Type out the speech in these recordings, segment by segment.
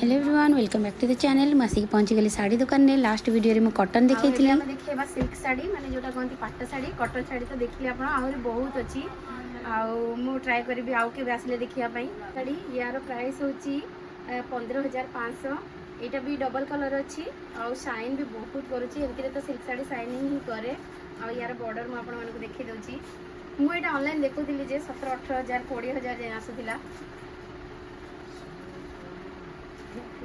Hello everyone welcome back to the channel मासिक पहुंची गली साड़ी दुकान ने लास्ट वीडियो रे मैं कॉटन देखई थी देखिए सिल्क साड़ी माने जोटा कहती पाट साड़ी कॉटन साड़ी तो देखिए आप आहरी बहुत अच्छी आउ ट्राए करी आउ के आसले देखिया साड़ी यार प्राइस होची 15,500। यहाँ भी डबल कलर अच्छी आउ शाइन भी बहुत करुच्ची एमती तो सिल्क साड़ी शाइनिंग ही करे आउ यार बॉर्डर मुझे देखी दूसरी मुझे ऑनलाइन देखुली 17-18,000 20,000 जाए आसूला।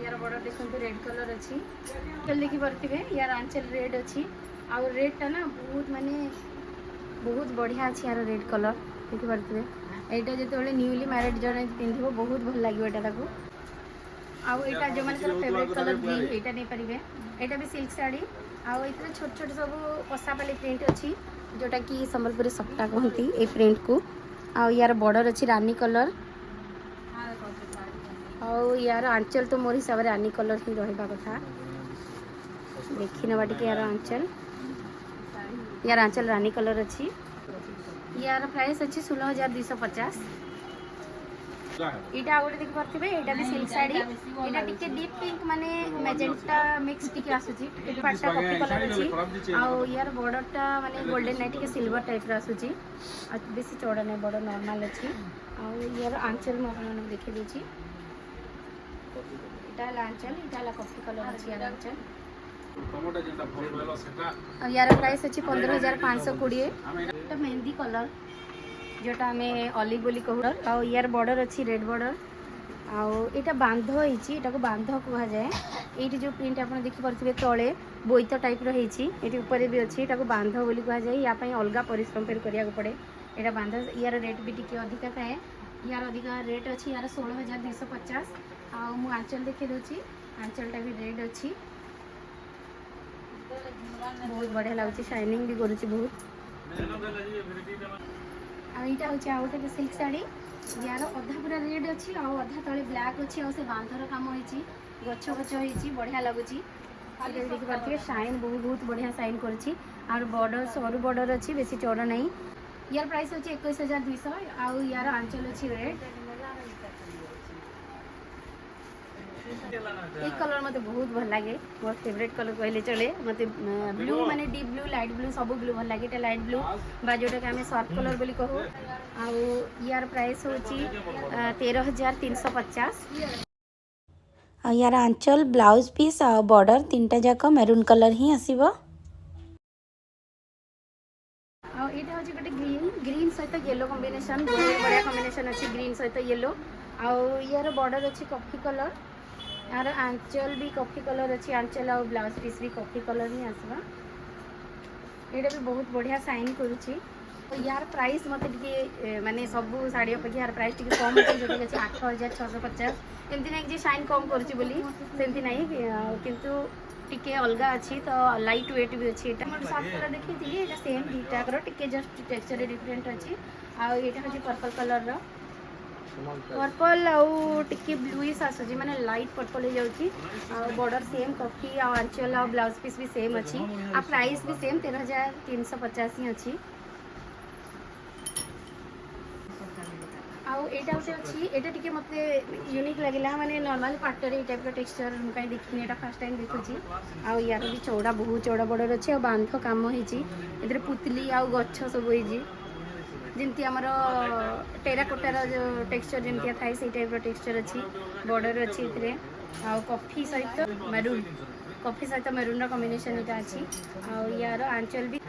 यार बॉर्डर देखते रेड कलर अच्छी चल देखी पारे यार आंचल रेड अच्छी आउ रेडटा ना बहुत माने बहुत बढ़िया अच्छी यार रेड कलर देखी पारे यहाँ जो न्यूली मैरिड जन पिंध बहुत भल लगे यहाँ आउ यहाँ जो मैंने फेवरेट कलर ग्रीन यहाँ नहीं पारे यहाँ भी सिल्क साड़ी आउ ये छोट छोट सब पसापाली प्रिंट अच्छी जोटा कि संबलपुर सप्ता कहती ये प्रिंट को आउ यार बॉर्डर अच्छी रानी कलर और यार आंचल तो मोर हिसाब से रानी कलर ही रहा कथा देखी नवा टे यार आंचल रानी कलर अच्छी यार प्राइस अच्छी 16,250। यहाँ गोटे देखी पारे यहाँ भी सिल्क साड़ी यहाँ टी डीप पिंक माने मेजेंटा मिक्स टी आसूची पाटा कॉफी कलर अच्छी आउ यार बॉर्डरटा माने गोल्डन नाइट टी सिल्वर टाइप आसूची बेसी चौड़ा नहीं बॉर्डर नॉर्मल अच्छी आउ यार आंचल मुझे देखी दूसरी आंचल यहाँ कॉफी कलर अच्छी यार आंचल यार प्राइस अच्छी 15,520। मेहंदी कलर जोटा आम ऑलिव बोली कहू आउ यार बॉर्डर अच्छी रेड बॉर्डर आउ यहाँ बांध होती बांध कह जाए ये जो प्रिंट आप देखिपे तले बोईत टाइप रही ऊपर भी अच्छी यहाँ बांध बोली कह जाए या अलग परिश्रम फिर करा पड़े यहाँ बांध यार रेट भी टी अधिका थाए यार अधिका रेट अच्छी यार 16,250 आउ आंचल देखी दूसरी आंचलटा भी रेड अच्छी बहुत बढ़िया लगुच शाइनिंग भी करुच्ची बहुत आईटा हूँ आउ गोटे सिल्क साड़ी यार अधा पूरा रेड अच्छी आउ अधा तले ब्लैक अच्छी आउ से बांधर काम होती गछ गछ होती बढ़िया लगुच देखी पारे शाइन बहुत बढ़िया शाइन कर बॉर्डर सरू बॉर्डर अच्छी बेसी चौड़ा नहीं यार प्राइस अच्छी 21,200 आउ यार आंचल अच्छी रेड ये कलर मत बहुत भल लगे मोर फेवरेट कलर कहले चले मत ब्लू माने डीप ब्लू लाइट ब्लू सब ब्लू भल लगे लाइट ब्लू बा जोटा कि आम सर्फ कलर बोली कहू आउ यार प्राइस होची 13,350। यार आंचल ब्लाउज पीस आ बॉर्डर तीनटा जाक मेरून कलर ही आसीबो आउ एटा होची गोटे ग्रीन ग्रीन सहित येलो कॉम्बिनेशन बहुत बढ़िया कॉम्बिनेशन अच्छी ग्रीन सहित येलो आउ यार बॉर्डर अच्छी कॉफी कलर यार आंचल भी कॉफी कलर अच्छी आंचल और ब्लाउज पीस भी कॉफी कलर ही आसवा यहाँ भी बहुत बढ़िया शाइन करुच्ची यार प्राइस मत माने सब साड़ी अपेक्षा यार प्राइस टी कम अच्छे जो 8,650 एमती ना कि शाइन कम करमती ना किंतु टिके अलग अच्छी तो लाइट वेट भी अच्छी साफ कलर देखी थी सेम दुटाकर टिके जस्ट टेक्सचर डिफरेंट अच्छी आउ ये हूँ पर्पल कलर पर्पल आउ टिके ब्लूइश आसूची माने लाइट पर्पल हो जाउची बॉर्डर सेम कॉफी आ आंचल आ ब्लाउज पीस भी सेम अच्छी आ प्राइस भी सेम 13,350 ही अच्छी आउ एटा होते अच्छी एटा टिके मते यूनिक लगला माने नॉर्मल पाटर ए टाइप टेक्सचर कहीं देखनी एटा फर्स्ट टाइम देखुची आउ यार भी चौड़ा बहुत चौड़ा बॉर्डर अच्छी आ बांध काम होईची एदरे पुतली आउ गच्छ सब होईची जमती आमर टेराकोटार जो टेक्सचर जमती थाए से टाइप टेक्सचर अच्छी बॉर्डर अच्छी आउ कॉफी सहित मेरून कॉफी सहित मेरून कॉम्बिनेशन यहाँ अच्छी आउ यार आंचल भी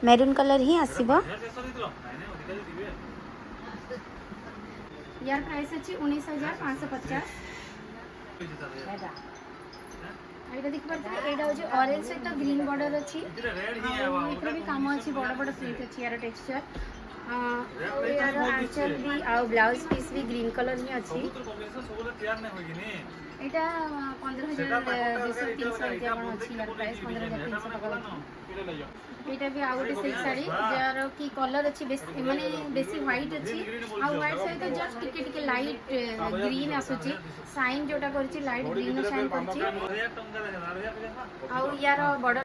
मेरून कलर ही आसीबो यार प्राइस अच्छी 19,550। यहाँ देखी पारे यहाँ हूँ ऑरेंज सहित ग्रीन बॉर्डर अच्छी भी कम अच्छी बड़ बड़ प्रिंट अच्छी यार टेक्सचर यार आंचल भी आउ ब्लाउज पीस भी ग्रीन कलर ही अच्छी यहाँ 15,230 अच्छी यार प्राइस 15,300 टका यहाँ भी आउ गोटे सिल्क साड़ी जार कि कलर अच्छी माने बेसी व्हाइट अच्छी आ व्हाइट सहित जस्ट टिके टिके लाइट ग्रीन आसूची साइन जोटा करची लाइट ग्रीन साइन करची आउ यार बॉर्डर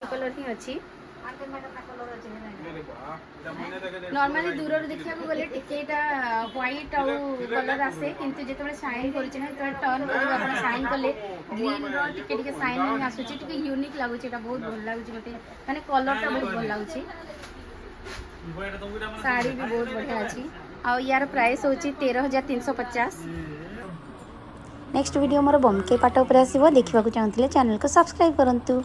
कलर ही अच्छी नॉर्मली दूर देखा गले टिकेटा व्हाइट आउ कलर आसे किंतु जेते साइन करूचे ना तो टर्न कर आपण साइन कले ग्रीन रो टिके टिके साइन आसुची टिके यूनिक लागुची एटा बहुत भल लागुची मते माने कलर टा बहुत भल लागुची साड़ी भी बहुत बढ़िया अछि आ यार प्राइस होची 13,350। नेक्स्ट वीडियो मोर बमके पाट उपर आसीबो देखिबा को चाहूतिले चैनल को सब्सक्राइब करंतु।